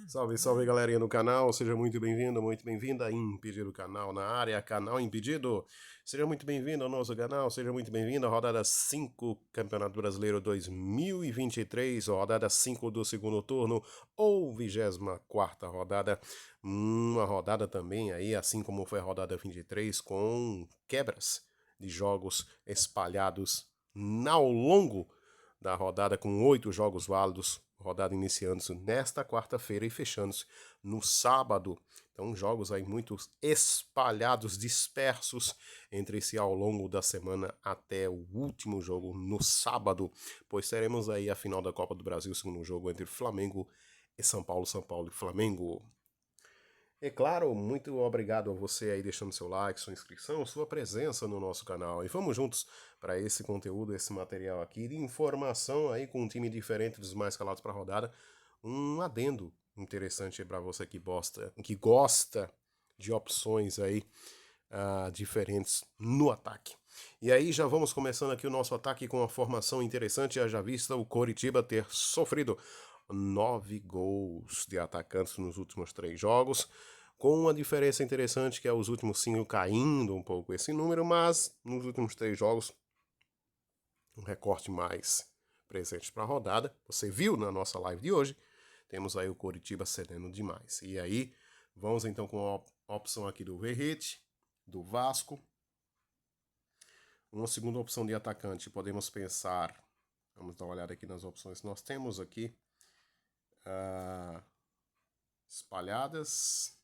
Salve, salve galerinha do canal, seja muito bem-vindo, muito bem-vinda. Impedido Canal na área, canal Impedido. Seja muito bem-vindo ao nosso canal, seja muito bem-vindo à rodada 5, Campeonato Brasileiro 2023, rodada 5 do segundo turno, ou 24ª rodada. Uma rodada também aí, assim como foi a rodada 23, com quebras de jogos espalhados ao longo da rodada, com 8 jogos válidos, rodada iniciando-se nesta quarta-feira e fechando-se no sábado. Então, jogos aí muito espalhados, dispersos entre si ao longo da semana até o último jogo no sábado, pois teremos aí a final da Copa do Brasil, segundo jogo entre Flamengo e São Paulo, São Paulo e Flamengo. É claro, muito obrigado a você aí deixando seu like, sua inscrição, sua presença no nosso canal. E vamos juntos para esse conteúdo, esse material aqui de informação aí com um time diferente dos mais calados para a rodada. Um adendo interessante para você que gosta de opções aí diferentes no ataque. E aí já vamos começando aqui o nosso ataque com uma formação interessante, já vista o Coritiba ter sofrido 9 gols de atacantes nos últimos 3 jogos, com uma diferença interessante que é os últimos 5 caindo um pouco esse número, mas nos últimos 3 jogos um recorte mais presente para a rodada. Você viu na nossa live de hoje, temos aí o Coritiba cedendo demais. E aí vamos então com a opção aqui do Verrete, do Vasco. Uma segunda opção de atacante, podemos pensar, vamos dar uma olhada aqui nas opções que nós temos aqui, espalhadas,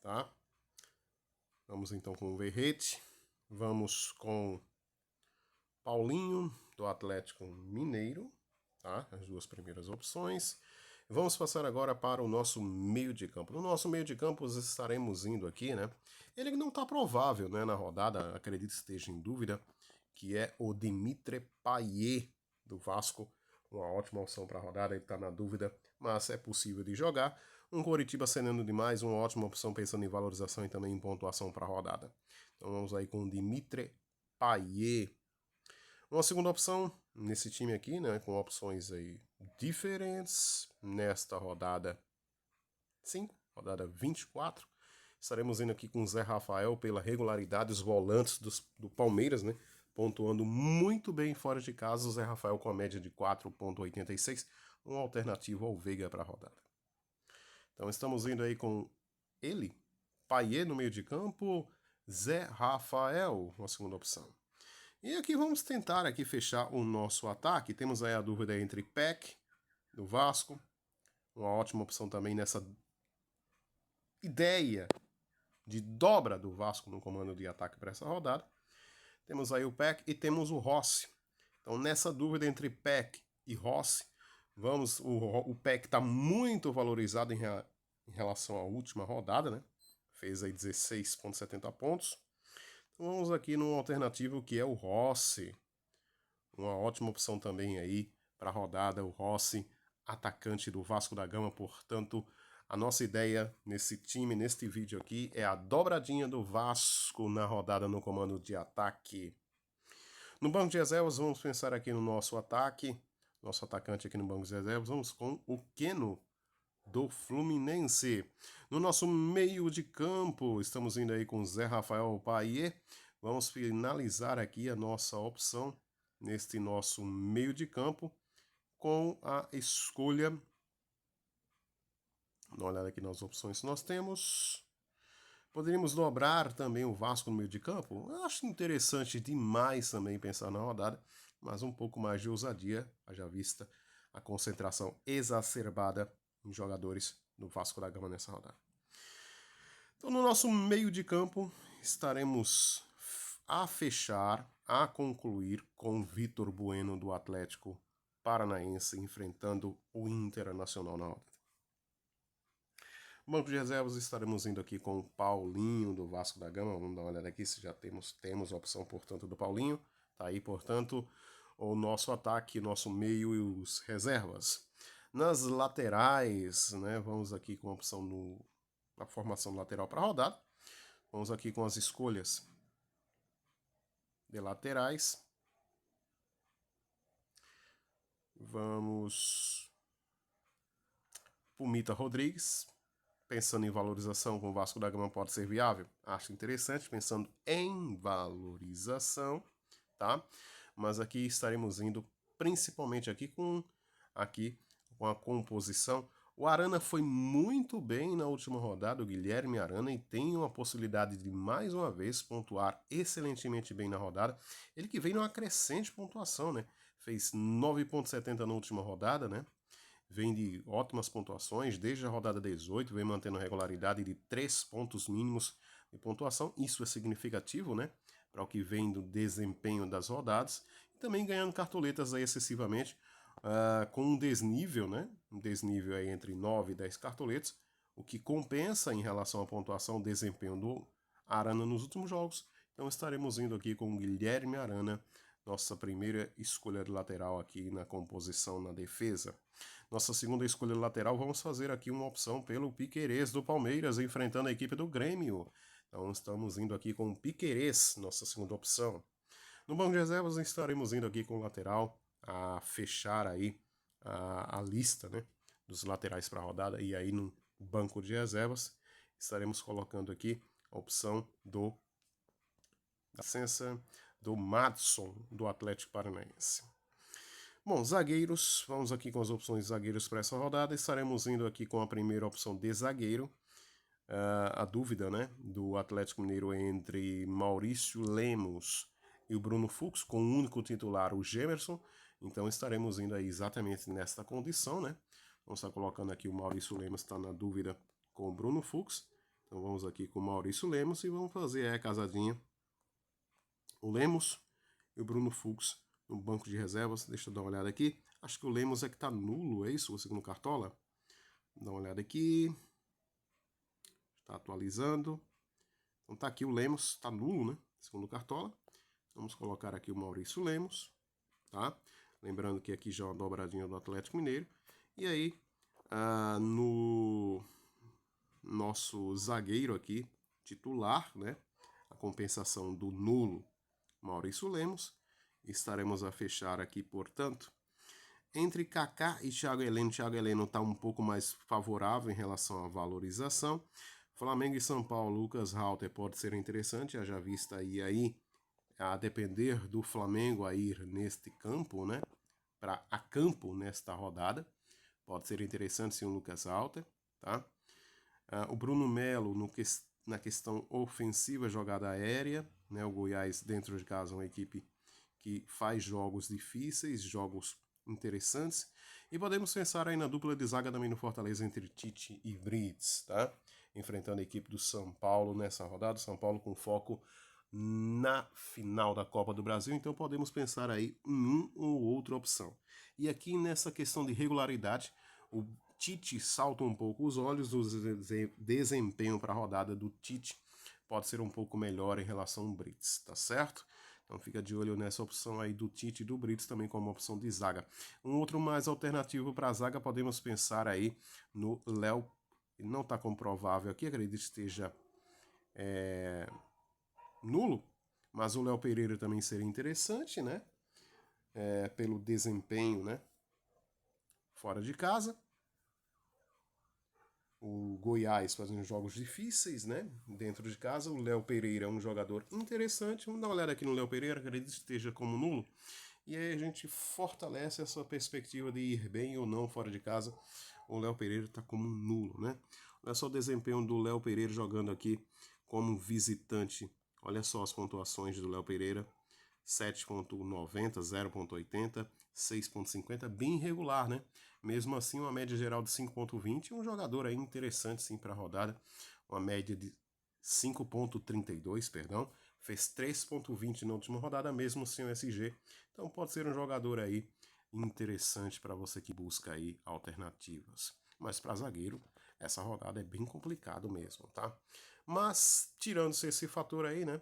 tá? Vamos então com o Verrete, vamos com Paulinho, do Atlético Mineiro, tá? As duas primeiras opções. Vamos passar agora para o nosso meio de campo. No nosso meio de campo estaremos indo aqui, né? Ele não está provável, né, na rodada, acredito que esteja em dúvida, que é o Dimitri Payet, do Vasco. Uma ótima opção para a rodada, ele está na dúvida, mas é possível de jogar. Um Coritiba cedendo demais, uma ótima opção pensando em valorização e também em pontuação para a rodada. Então vamos aí com o Dimitri Payet. Uma segunda opção nesse time aqui, né, com opções aí diferentes nesta rodada 5, rodada 24. Estaremos indo aqui com o Zé Rafael pela regularidade, os volantes do Palmeiras, né, pontuando muito bem fora de casa. O Zé Rafael com a média de 4,86, uma alternativa ao Veiga para a rodada. Então estamos indo aí com ele, Payet no meio de campo, Zé Rafael, uma segunda opção. E aqui vamos tentar aqui fechar o nosso ataque. Temos aí a dúvida entre Peck, do Vasco. Uma ótima opção também nessa ideia de dobra do Vasco no comando de ataque para essa rodada. Temos aí o Peck e temos o Rossi. Então nessa dúvida entre Peck e Rossi, o Peck está muito valorizado em relação à última rodada, né? Fez aí 16,70 pontos. Vamos aqui no alternativo que é o Rossi. Uma ótima opção também aí para a rodada, o Rossi, atacante do Vasco da Gama. Portanto, a nossa ideia nesse time, neste vídeo aqui, é a dobradinha do Vasco na rodada no comando de ataque. No banco de reservas, vamos pensar aqui no nosso ataque. Nosso atacante aqui no banco de reservas, vamos com o Keno, do Fluminense. No nosso meio de campo, estamos indo aí com Zé Rafael Payet. Vamos finalizar aqui a nossa opção neste nosso meio de campo com a escolha. Dá uma olhada aqui nas opções que nós temos. Poderíamos dobrar também o Vasco no meio de campo. Eu acho interessante demais também pensar na rodada, mas um pouco mais de ousadia, haja vista a concentração exacerbada em jogadores do Vasco da Gama nessa rodada. Então, no nosso meio de campo, estaremos a fechar, a concluir com Vitor Bueno do Atlético Paranaense enfrentando o Internacional na rodada. Banco de reservas, estaremos indo aqui com o Paulinho do Vasco da Gama. Vamos dar uma olhada aqui se já temos a opção, portanto, do Paulinho. Tá aí, portanto, o nosso ataque, nosso meio e os reservas. Nas laterais, né, vamos aqui com a opção na formação lateral para a rodada. Vamos aqui com as escolhas de laterais. Vamos Pumita Rodrigues, pensando em valorização com o Vasco da Gama pode ser viável? Acho interessante, pensando em valorização, tá? Mas aqui estaremos indo principalmente aqui com a composição. O Arana foi muito bem na última rodada, o Guilherme Arana, e tem uma possibilidade de mais uma vez pontuar excelentemente bem na rodada. Ele que vem numa crescente pontuação, né? Fez 9,70 na última rodada, né? Vem de ótimas pontuações, desde a rodada 18, vem mantendo regularidade de 3 pontos mínimos de pontuação. Isso é significativo, né? Para o que vem do desempenho das rodadas. E também ganhando cartoletas aí excessivamente, com um desnível, né? Um desnível aí entre 9 e 10 cartoletas, o que compensa em relação à pontuação o desempenho do Arana nos últimos jogos. Então estaremos indo aqui com o Guilherme Arana, nossa primeira escolha de lateral aqui na composição na defesa. Nossa segunda escolha de lateral, vamos fazer aqui uma opção pelo Piquerez do Palmeiras, enfrentando a equipe do Grêmio. Então estamos indo aqui com o Piquerez, nossa segunda opção. No banco de reservas estaremos indo aqui com o lateral, a fechar aí a lista, né, dos laterais para a rodada. E aí no banco de reservas estaremos colocando aqui a opção do Madson, do Atlético Paranaense. Bom, zagueiros, vamos aqui com as opções de zagueiros para essa rodada. Estaremos indo aqui com a primeira opção de zagueiro. A dúvida, né, do Atlético Mineiro entre Maurício Lemos e o Bruno Fux, com o único titular, o Gemerson. Então estaremos indo aí exatamente nesta condição, né? Vamos estar colocando aqui o Maurício Lemos, está na dúvida com o Bruno Fux. Então vamos aqui com o Maurício Lemos e vamos fazer a casadinha. O Lemos e o Bruno Fux no banco de reservas. Deixa eu dar uma olhada aqui. Acho que o Lemos é que tá nulo, é isso? O segundo Cartola? Dá uma olhada aqui. Está atualizando. Então tá aqui o Lemos, tá nulo, né? Segundo Cartola. Vamos colocar aqui o Maurício Lemos, tá? Lembrando que aqui já é uma dobradinha do Atlético Mineiro. E aí, no nosso zagueiro aqui, titular, né? A compensação do nulo Maurício Lemos. Estaremos a fechar aqui, portanto, entre Kaká e Thiago Heleno. Thiago Heleno está um pouco mais favorável em relação à valorização. Flamengo e São Paulo, Lucas Halter pode ser interessante, já vista aí a depender do Flamengo a ir neste campo, né? Para a campo nesta rodada. Pode ser interessante sim o Lucas Halter, tá? O Bruno Melo na questão ofensiva, jogada aérea, né? O Goiás dentro de casa é uma equipe que faz jogos difíceis, jogos interessantes. E podemos pensar aí na dupla de zaga também no Fortaleza entre Tite e Brits, tá? Enfrentando a equipe do São Paulo nessa rodada. São Paulo com foco na final da Copa do Brasil, então podemos pensar aí em um ou outra opção. E aqui nessa questão de regularidade, o Tite salta um pouco os olhos, o desempenho para a rodada do Tite pode ser um pouco melhor em relação ao Brits, tá certo? Então fica de olho nessa opção aí do Tite e do Brits também como opção de zaga. Um outro mais alternativo para a zaga, podemos pensar aí no Léo, não está comprovável aqui, acredito que esteja nulo, mas o Léo Pereira também seria interessante, né? Pelo desempenho, né? Fora de casa. O Goiás fazendo jogos difíceis, né? Dentro de casa. O Léo Pereira é um jogador interessante. Vamos dar uma olhada aqui no Léo Pereira, acredito que esteja como nulo. E aí a gente fortalece essa perspectiva de ir bem ou não fora de casa. O Léo Pereira está como nulo, né? Olha só o desempenho do Léo Pereira jogando aqui como visitante. Olha só as pontuações do Léo Pereira. 7.90, 0.80, 6.50, bem irregular, né? Mesmo assim, uma média geral de 5.20, um jogador aí interessante sim para a rodada, uma média de 5.32, perdão, fez 3.20 na última rodada, mesmo sem o SG, então pode ser um jogador aí interessante para você que busca aí alternativas. Mas para zagueiro, essa rodada é bem complicado mesmo, tá? Mas, tirando-se esse fator aí, né?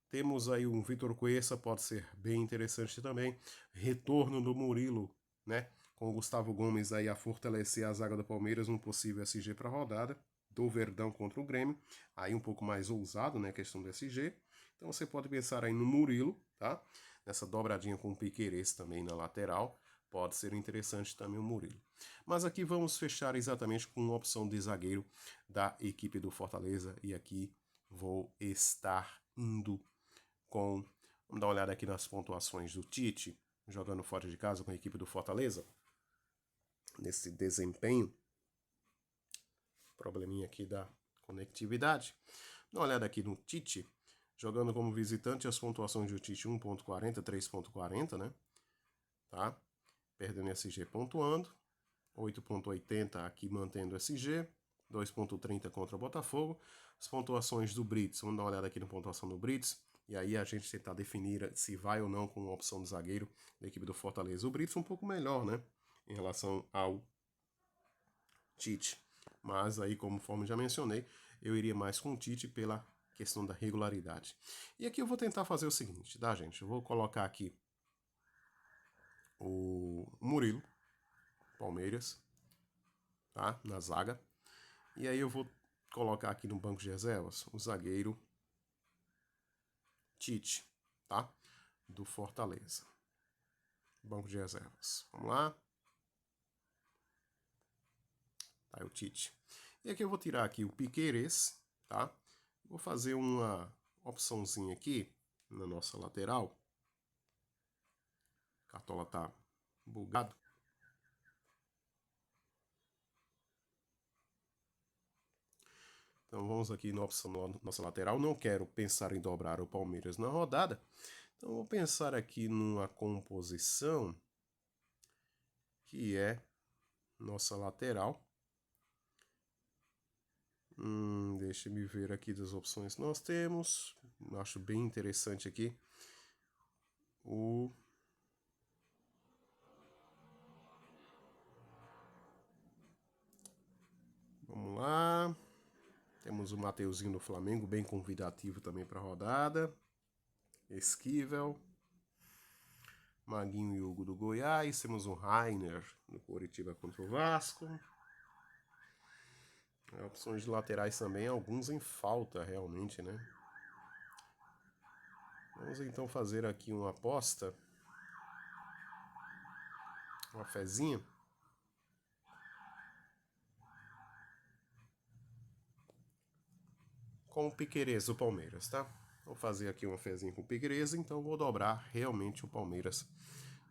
Temos aí um Vitor Cuesta, pode ser bem interessante também. Retorno do Murilo, né? Com o Gustavo Gomes aí a fortalecer a zaga do Palmeiras, um possível SG para a rodada. Do Verdão contra o Grêmio. Aí um pouco mais ousado, né? A questão do SG. Então você pode pensar aí no Murilo, tá? Nessa dobradinha com o Piquerez também na lateral. pode ser interessante também o Murilo. Mas aqui vamos fechar exatamente com uma opção de zagueiro da equipe do Fortaleza. E aqui vou estar indo com... Vamos dar uma olhada aqui nas pontuações do Tite, jogando fora de casa com a equipe do Fortaleza. Nesse desempenho. Probleminha aqui da conectividade. Dá uma olhada aqui no Tite. Jogando como visitante, as pontuações do Tite 1.40, 3.40, né? Tá? Perdendo SG pontuando. 8.80 aqui mantendo SG. 2.30 contra o Botafogo. As pontuações do Brits. Vamos dar uma olhada aqui na pontuação do Brits. E aí a gente tentar definir se vai ou não com a opção de zagueiro da equipe do Fortaleza. O Brits um pouco melhor, né? Em relação ao Tite. Mas aí, conforme já mencionei, eu iria mais com o Tite pela questão da regularidade. E aqui eu vou tentar fazer o seguinte, tá, gente? Eu vou colocar aqui o Murilo, Palmeiras, tá? Na zaga. E aí eu vou colocar aqui no banco de reservas o zagueiro Tite, tá? Do Fortaleza. Banco de reservas. Vamos lá. Tá, é o Tite. E aqui eu vou tirar aqui o Piquerez, tá? Vou fazer uma opçãozinha aqui na nossa lateral. A cartola tá bugado. Então vamos aqui na opção da nossa lateral. Não quero pensar em dobrar o Palmeiras na rodada. Então vou pensar aqui numa composição que é nossa lateral. Deixa eu ver aqui das opções que nós temos. Acho bem interessante aqui. Vamos lá. Temos o Mateuzinho do Flamengo, bem convidativo também para a rodada. Esquivel. Maguinho e Hugo do Goiás. Temos o Rainer no Coritiba contra o Vasco. Opções de laterais também, alguns em falta realmente, né? Vamos então fazer aqui uma aposta. Uma fezinha. Com o Piquerez do Palmeiras, tá? Vou fazer aqui uma fezinha com o Piquerez, então vou dobrar realmente o Palmeiras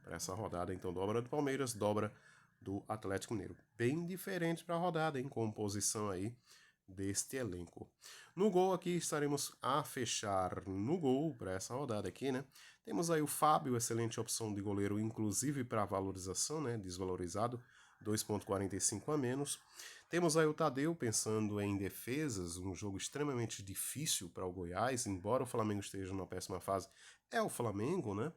para essa rodada. Então dobra do Palmeiras, dobra do Atlético Mineiro. Bem diferente para a rodada, em composição aí deste elenco. No gol aqui estaremos a fechar no gol para essa rodada aqui, né? Temos aí o Fábio, excelente opção de goleiro, inclusive para valorização, né? Desvalorizado, 2.45 a menos. Temos aí o Tadeu, pensando em defesas, um jogo extremamente difícil para o Goiás, embora o Flamengo esteja numa péssima fase, é o Flamengo, né?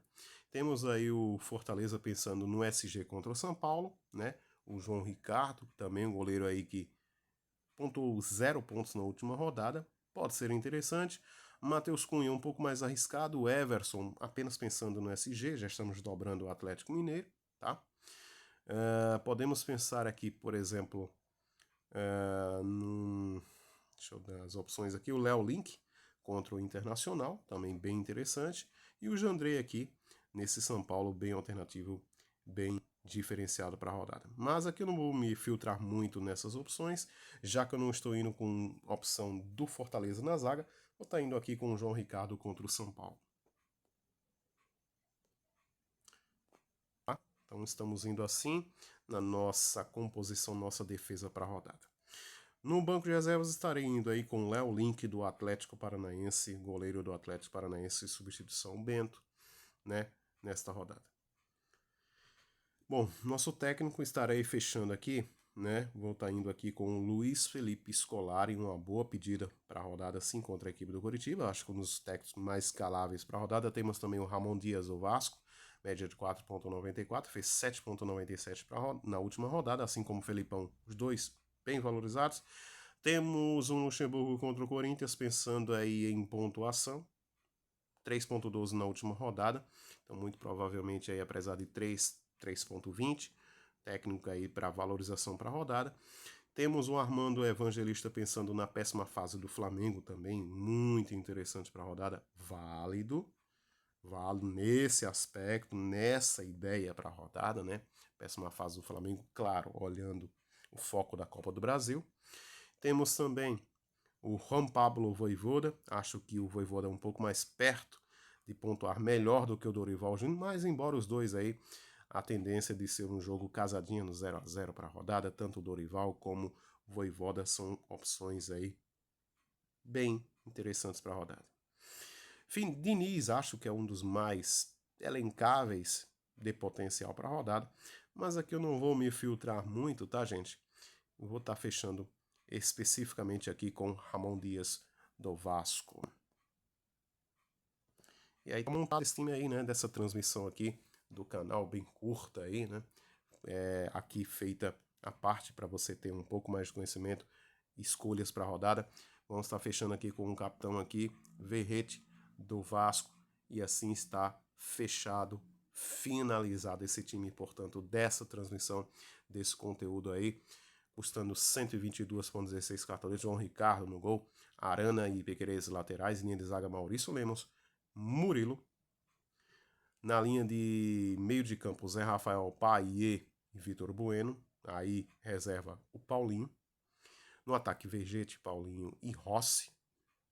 Temos aí o Fortaleza pensando no SG contra o São Paulo, né? O João Ricardo, também um goleiro aí que pontuou 0 pontos na última rodada, pode ser interessante. Matheus Cunha um pouco mais arriscado, o Everson apenas pensando no SG, já estamos dobrando o Atlético Mineiro, tá? Podemos pensar aqui, por exemplo, deixa eu dar as opções aqui, o Léo Link contra o Internacional, também bem interessante, e o Jandrei aqui, nesse São Paulo bem alternativo, bem diferenciado para a rodada. Mas aqui eu não vou me filtrar muito nessas opções, já que eu não estou indo com opção do Fortaleza na zaga, vou estar indo aqui com o João Ricardo contra o São Paulo. Tá? Então estamos indo assim na nossa composição, nossa defesa para a rodada. No banco de reservas estarei indo aí com o Léo Link do Atlético Paranaense, goleiro do Atlético Paranaense, substituição Bento, né, nesta rodada. Bom, nosso técnico estarei fechando aqui, né? Vou estar indo aqui com o Luiz Felipe Scolari, uma boa pedida para a rodada sim contra a equipe do Coritiba. Acho que um dos técnicos mais escaláveis para a rodada. Temos também o Ramon Dias do Vasco, média de 4.94, fez 7.97 na última rodada, assim como o Felipão, os dois bem valorizados. Temos um Luxemburgo contra o Corinthians, pensando aí em pontuação, 3.12 na última rodada, então muito provavelmente aí apesar de 3.20, técnico aí para valorização para a rodada. Temos o Armando Evangelista pensando na péssima fase do Flamengo também, muito interessante para a rodada, válido, Vale nesse aspecto, nessa ideia para a rodada, né? Péssima fase do Flamengo, claro, olhando o foco da Copa do Brasil. Temos também o Juan Pablo Vojvoda. Acho que o Vojvoda é um pouco mais perto de pontuar melhor do que o Dorival Júnior, mas embora os dois aí, a tendência de ser um jogo casadinho no 0-0 para a rodada, tanto o Dorival como o Vojvoda são opções aí bem interessantes para a rodada. Enfim, Diniz acho que é um dos mais elencáveis de potencial para a rodada, mas aqui eu não vou me filtrar muito, tá, gente? Eu vou estar fechando especificamente aqui com Ramon Dias do Vasco. E aí, tá montado esse time aí, né, dessa transmissão aqui do canal, bem curta aí, né, aqui feita a parte para você ter um pouco mais de conhecimento, escolhas para a rodada. Vamos estar fechando aqui com um capitão aqui, Verrete do Vasco, e assim está fechado, finalizado esse time, portanto, dessa transmissão, desse conteúdo aí, custando 122,16 cartões. João Ricardo no gol, Arana e Piquerez laterais, linha de zaga Maurício Lemos, Murilo. Na linha de meio de campo, Zé Rafael, Paier e Vitor Bueno. Aí reserva o Paulinho. No ataque, Vergete, Paulinho e Rossi.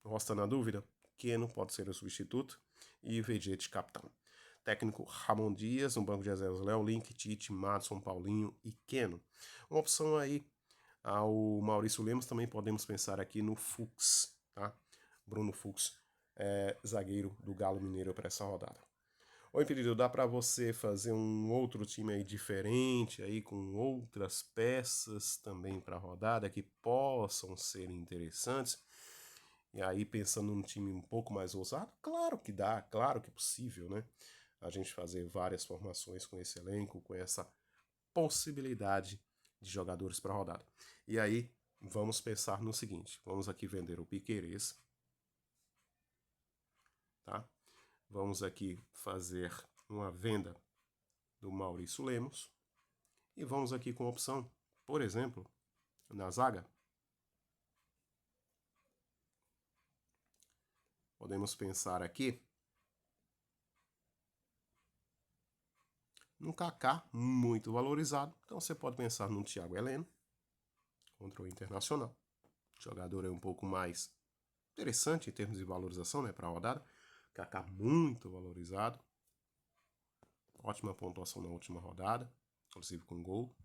Rossi está na dúvida? Keno pode ser o substituto. E Vergete, capitão. Técnico Ramon Dias, no banco de reservas, Léo Link, Tite, Madison, Paulinho e Keno. Uma opção aí ao Maurício Lemos, também podemos pensar aqui no Fux, tá? Bruno Fux, zagueiro do Galo Mineiro para essa rodada. Oi, Impedido, dá para você fazer um outro time aí diferente, aí com outras peças também para a rodada que possam ser interessantes? E aí, pensando num time um pouco mais ousado, claro que dá, claro que é possível, né? A gente fazer várias formações com esse elenco, com essa possibilidade de jogadores para a rodada. E aí, vamos pensar no seguinte, vamos aqui vender o Piquerez, tá? Vamos aqui fazer uma venda do Maurício Lemos e vamos aqui com a opção, por exemplo, na zaga, podemos pensar aqui num Kaká muito valorizado, então você pode pensar no Thiago Heleno contra o Internacional. O jogador é um pouco mais interessante em termos de valorização, né, para a rodada. Kaká muito valorizado. Ótima pontuação na última rodada, inclusive com gol.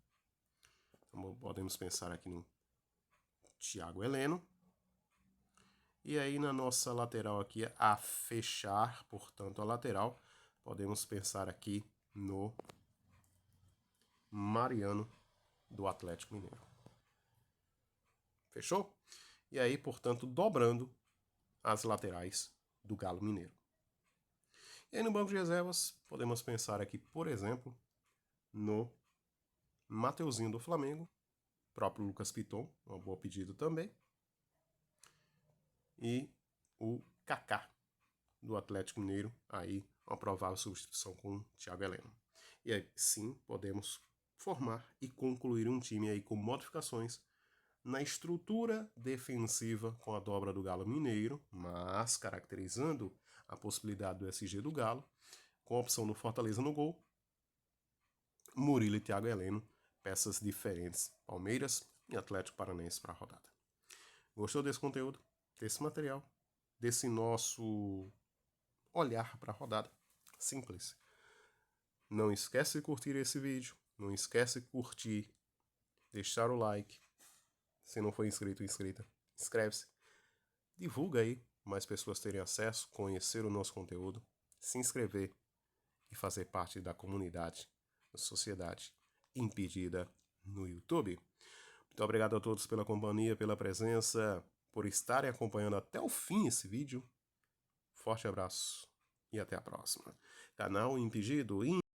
Então, podemos pensar aqui no Thiago Heleno. E aí na nossa lateral aqui, a fechar, portanto, a lateral, podemos pensar aqui no Mariano do Atlético Mineiro. Fechou? E aí, portanto, dobrando as laterais do Galo Mineiro. E aí no banco de reservas, podemos pensar aqui, por exemplo, no Mateuzinho do Flamengo, próprio Lucas Piton, uma boa pedida também, e o Kaká do Atlético Mineiro, aí uma provável substituição com o Thiago Heleno. E aí sim podemos formar e concluir um time aí com modificações na estrutura defensiva com a dobra do Galo Mineiro, mas caracterizando a possibilidade do SG do Galo, com a opção do Fortaleza no gol, Murilo e Thiago Heleno, peças diferentes, Palmeiras e Atlético Paranaense para a rodada. Gostou desse conteúdo, desse material, desse nosso olhar para a rodada? Simples. Não esquece de curtir esse vídeo, não esquece de curtir, deixar o like. Se não for inscrito ou inscrita, inscreve-se. Divulga aí, mais pessoas terem acesso, conhecer o nosso conteúdo, se inscrever e fazer parte da comunidade, da sociedade impedida no YouTube. Muito obrigado a todos pela companhia, pela presença, por estarem acompanhando até o fim esse vídeo. Forte abraço e até a próxima. Canal Impedido.